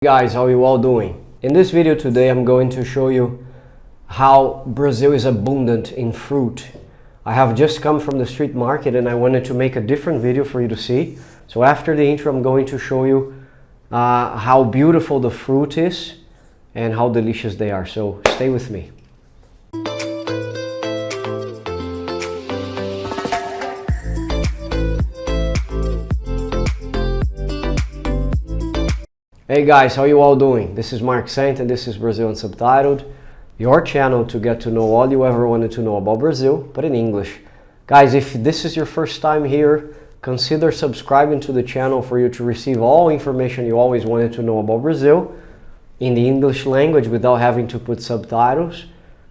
Guys, how are you all doing? In this video today I'm going to show you how Brazil is abundant in fruit. I have just come from the street market and I wanted to make a different video for you to see. So after the intro I'm going to show you how beautiful the fruit is and how delicious they are. So stay with me. Hey guys, how you all doing? This is Mark Saint and this is Brazil Unsubtitled, your channel to get to know all you ever wanted to know about Brazil, but in English. Guys, if this is your first time here, consider subscribing to the channel for you to receive all information you always wanted to know about Brazil in the English language without having to put subtitles.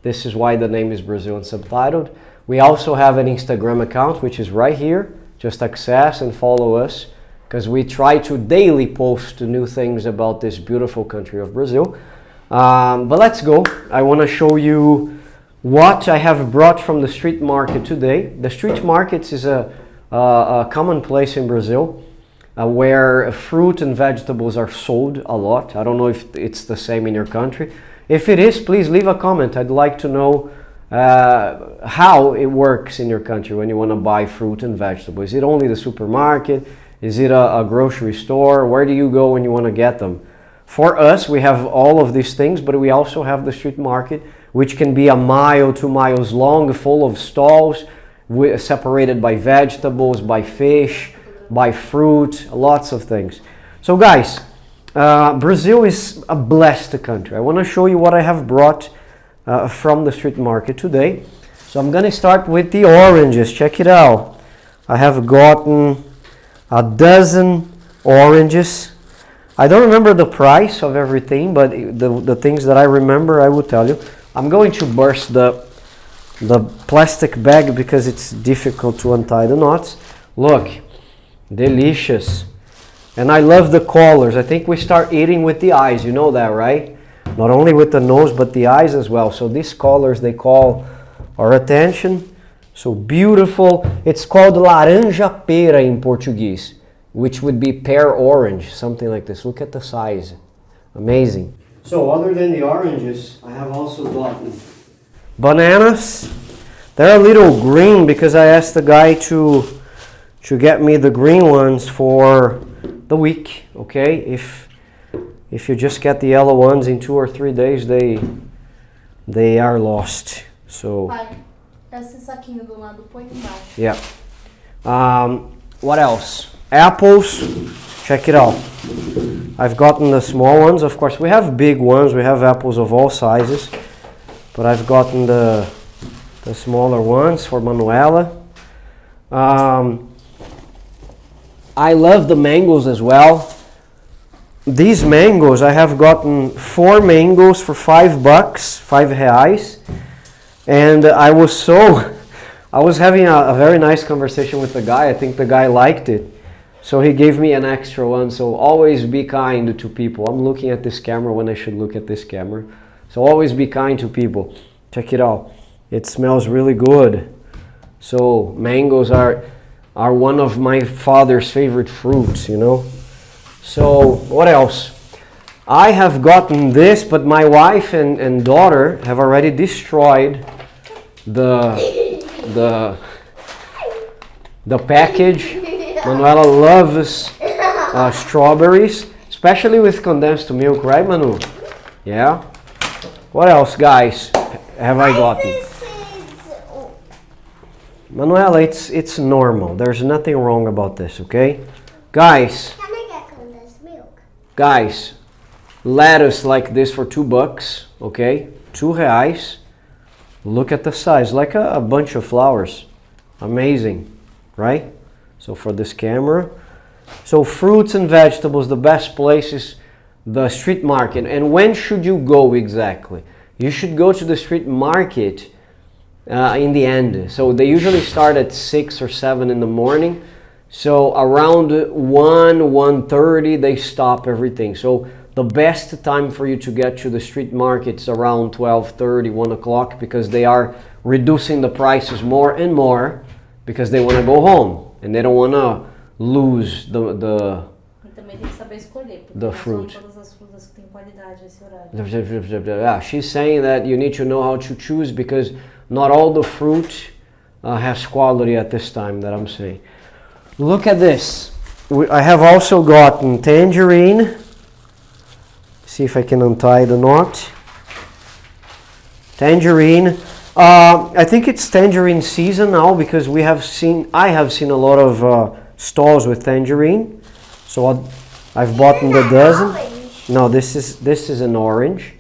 This is why the name is Brazil Unsubtitled. We also have an Instagram account, which is right here. Just access and follow us, because we try to daily post new things about this beautiful country of Brazil. But let's go. I want to show you what I have brought from the street market today. The street markets is a common place in Brazil where fruit and vegetables are sold a lot. I don't know if it's the same in your country. If it is, please leave a comment. I'd like to know how it works in your country when you want to buy fruit and vegetables. Is it only the supermarket? Is it a grocery store? Where do you go when you want to get them? For us, we have all of these things, but we also have the street market, which can be 1 mile, 2 miles long, full of stalls, separated by vegetables, by fish, by fruit, lots of things. So guys, Brazil is a blessed country. I want to show you what I have brought from the street market today. So I'm going to start with the oranges. Check it out. I have gotten a dozen oranges. I don't remember the price of everything, but the things that I remember I will tell you. I'm going to burst the plastic bag because it's difficult to untie the knots. Look, delicious. And I love the colors. I think we start eating with the eyes, you know that, right? Not only with the nose, but the eyes as well. So these colors, they call our attention. So beautiful. It's called LARANJA PERA in Portuguese, which would be pear orange, something like this. Look at the size. Amazing. So other than the oranges, I have also gotten bananas. They're a little green because I asked the guy to get me the green ones for the week. Okay, if you just get the yellow ones in 2 or 3 days, they are lost. So Esse saquinho do lado põe embaixo. yeah. What else? Apples. Check it out. I've gotten the small ones. Of course, we have big ones. We have apples of all sizes. But I've gotten the smaller ones for Manuela. I love the mangoes as well. These mangoes, I have gotten 4 mangoes for $5, 5 reais. And I was having a very nice conversation with the guy. I think the guy liked it. So he gave me an extra one. So always be kind to people. I'm looking at this camera when I should look at this camera. So always be kind to people. Check it out. It smells really good. So mangoes are one of my father's favorite fruits, you know. So what else? I have gotten this, but my wife and daughter have already destroyed the package. Manuela loves strawberries, especially with condensed milk, right, Manu? Yeah. What else, guys, have I gotten? Manuela, it's normal. There's nothing wrong about this, okay? Guys. Can I get condensed milk? Guys, lettuce like this for $2, okay? 2 reais. Look at the size, like a bunch of flowers. Amazing, right? So for this camera. So fruits and vegetables, the best place is the street market. And when should you go exactly? You should go to the street market in the end. So they usually start at 6 or 7 in the morning. So around 1:30 they stop everything. So the best time for you to get to the street markets around 12:30, 1 o'clock, because they are reducing the prices more and more because they want to go home and they don't want to lose the também tem que saber escolher, porque the não fruit. são todas as frutas validade esse horário. Yeah, she's saying that you need to know how to choose because not all the fruit has quality at this time that I'm saying. Look at this. I have also gotten tangerine. See if I can untie the knot. Tangerine. I think it's tangerine season now because I have seen a lot of stalls with tangerine. So I've bought the dozen. Orange. No, this is an orange,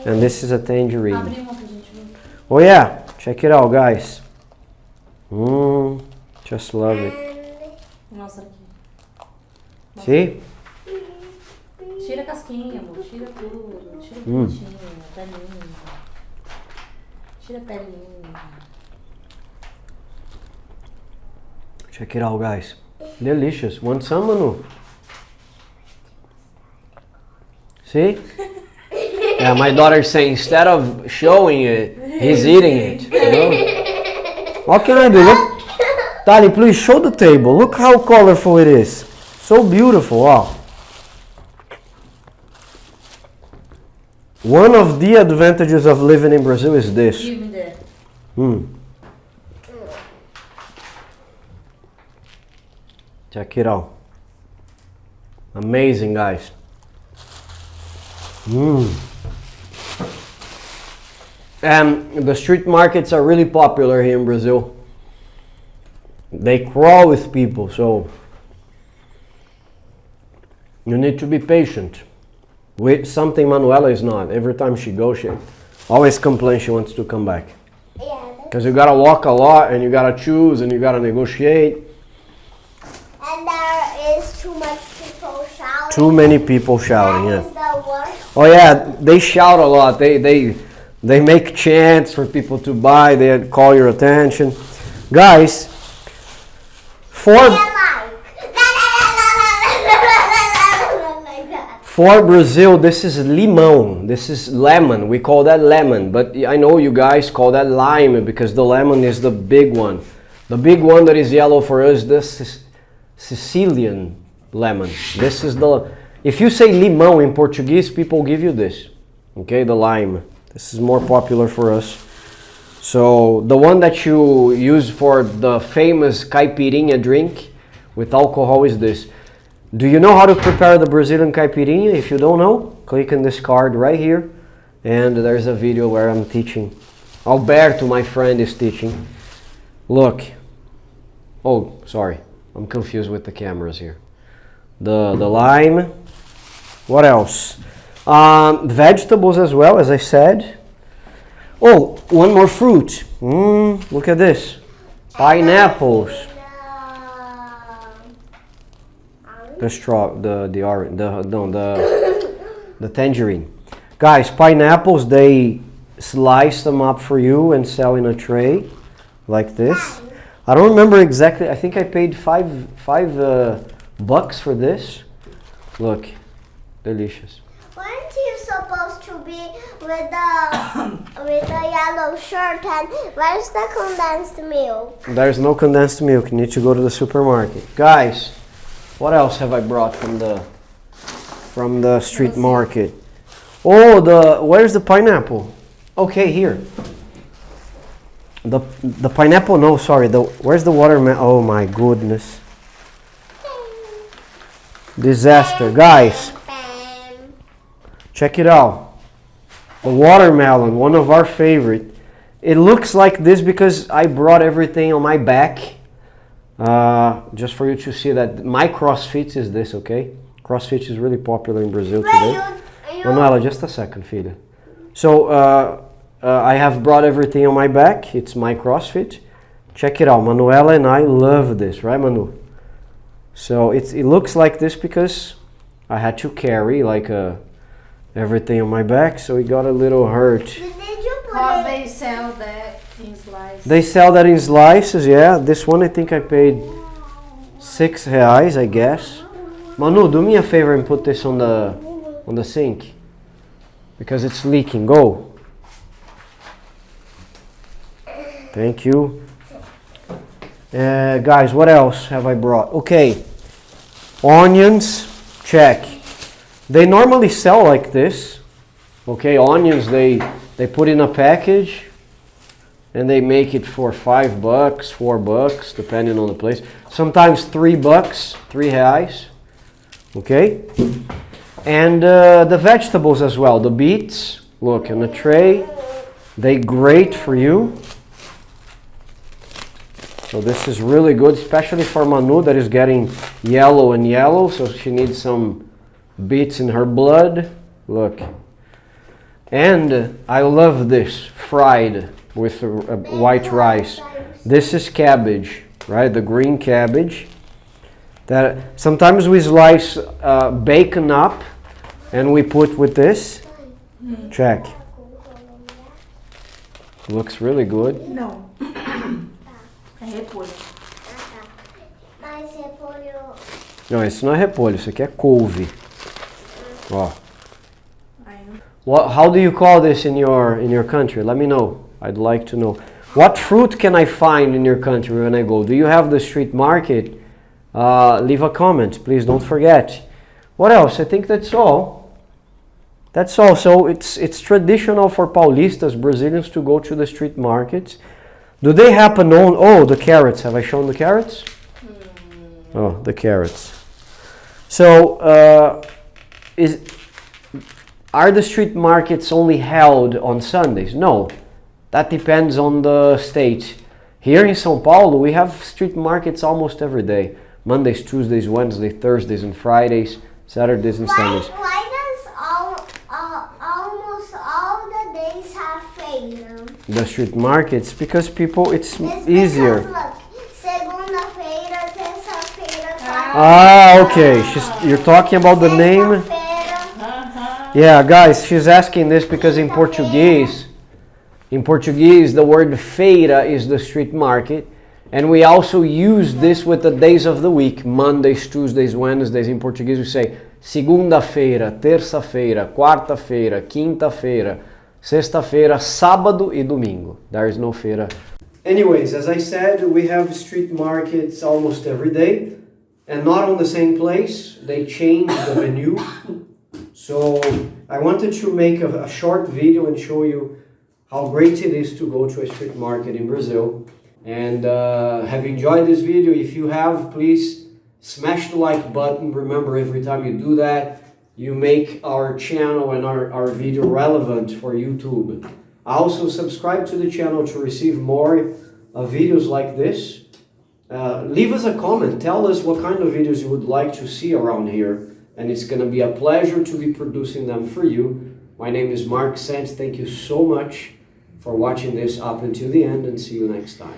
and this is a tangerine. Abre uma pra gente ver. Oh yeah, check it out, guys. Just love it. Mostra aqui. See? Tira a casquinha, amor. Tira tudo. Tira a pontinha, a pelinha. Tira a pelinha. Check it out, guys. Delicious. Want some, Manu? See? Yeah, my daughter's saying instead of showing it, he's eating it. You know? What can I do? Look. Tali, please show the table. Look how colorful it is. So beautiful. Wow. One of the advantages of living in Brazil is this. Give me that. Check it out. Amazing, guys. And the street markets are really popular here in Brazil. They crawl with people, so you need to be patient. With something Manuela is not. Every time she goes, she always complains she wants to come back. Yeah. Because you gotta walk a lot and you gotta choose and you gotta negotiate. And there is too much people shouting. Too many people shouting, That yeah. is the worst. Oh yeah, they shout a lot. They make chants for people to buy. They call your attention. Guys, for Brazil, this is limão. This is lemon. We call that lemon, but I know you guys call that lime because the lemon is the big one. The big one that is yellow for us, this is Sicilian lemon. This is the, if you say limão in Portuguese, people give you this. Okay, the lime. This is more popular for us. So the one that you use for the famous caipirinha drink with alcohol is this. Do you know how to prepare the Brazilian caipirinha? If you don't know, click on this card right here. And there's a video where I'm teaching. Alberto, my friend, is teaching. Look. Oh, sorry. I'm confused with the cameras here. The lime. What else? Vegetables as well, as I said. Oh, one more fruit. Look at this. Pineapples. The tangerine. Guys, pineapples, they slice them up for you and sell in a tray like this. I don't remember exactly. I think I paid $5 for this. Look, delicious. Weren't you supposed to be with the yellow shirt and where's the condensed milk? There's no condensed milk. You need to go to the supermarket. Guys, what else have I brought from the street market? Oh, where's the pineapple? Okay, here. The pineapple, no, sorry. Where's the watermelon? Oh my goodness. Disaster. Guys, check it out. The watermelon, one of our favorite. It looks like this because I brought everything on my back. Just for you to see that my CrossFit is this, okay? CrossFit is really popular in Brazil today. Manuela, just a second, filha. So, I have brought everything on my back. It's my CrossFit. Check it out. Manuela and I love this, right, Manu? So, it looks like this because I had to carry like everything on my back, so it got a little hurt. Did you put Because they sell that in slices. They sell that in slices, yeah. This one I think I paid R$6, I guess. Manu, do me a favor and put this on the sink because it's leaking. Go. Thank you. Guys, what else have I brought? Okay. Onions, check. They normally sell like this. Okay, onions, they put in a package and they make it for $5, $4, depending on the place. Sometimes $3, R$3. Okay? And the vegetables as well. The beets, look, in a tray. They grate for you. So this is really good, especially for Manu that is getting yellow and yellow. So she needs some beets in her blood. Look. And I love this, fried with white rice. This is cabbage, right? The green cabbage. That sometimes we slice bacon up and we put with this. Check. Looks really good. Não. É repolho. Mas repolho. Não, isso não é repolho, isso aqui é couve. Ó. Ai, não. How do you call this in your country? Let me know. I'd like to know. What fruit can I find in your country when I go? Do you have the street market? Leave a comment, please. Don't forget. What else? I think that's all. That's all. So it's traditional for Paulistas, Brazilians, to go to the street markets. Do they happen on? Oh, the carrots. Have I shown the carrots? Oh, the carrots. So are the street markets only held on Sundays? No, that depends on the state. Here in São Paulo, we have street markets almost every day. Mondays, Tuesdays, Wednesdays, Thursdays, and Fridays, Saturdays, and Sundays. Why does almost all the days have feira? The street markets, because people, it's It's easier. because, look, segunda-feira, terça-feira, Ah, okay. You're talking about the name. sexta-feira. Yeah, guys, she's asking this because in Portuguese, the word feira is the street market. And we also use this with the days of the week. Mondays, Tuesdays, Wednesdays. In Portuguese we say segunda-feira, terça-feira, quarta-feira, quinta-feira, sexta-feira, sábado e domingo. There is no feira. Anyways, as I said, we have street markets almost every day. And not on the same place. They change the venue. So I wanted to make a short video and show you how great it is to go to a street market in Brazil. And have you enjoyed this video? If you have, please smash the like button. Remember, every time you do that, you make our channel and our video relevant for YouTube. Also, subscribe to the channel to receive more videos like this. Leave us a comment. Tell us what kind of videos you would like to see around here. And it's going to be a pleasure to be producing them for you. My name is Mark Sands. Thank you so much for watching this up until the end, and see you next time.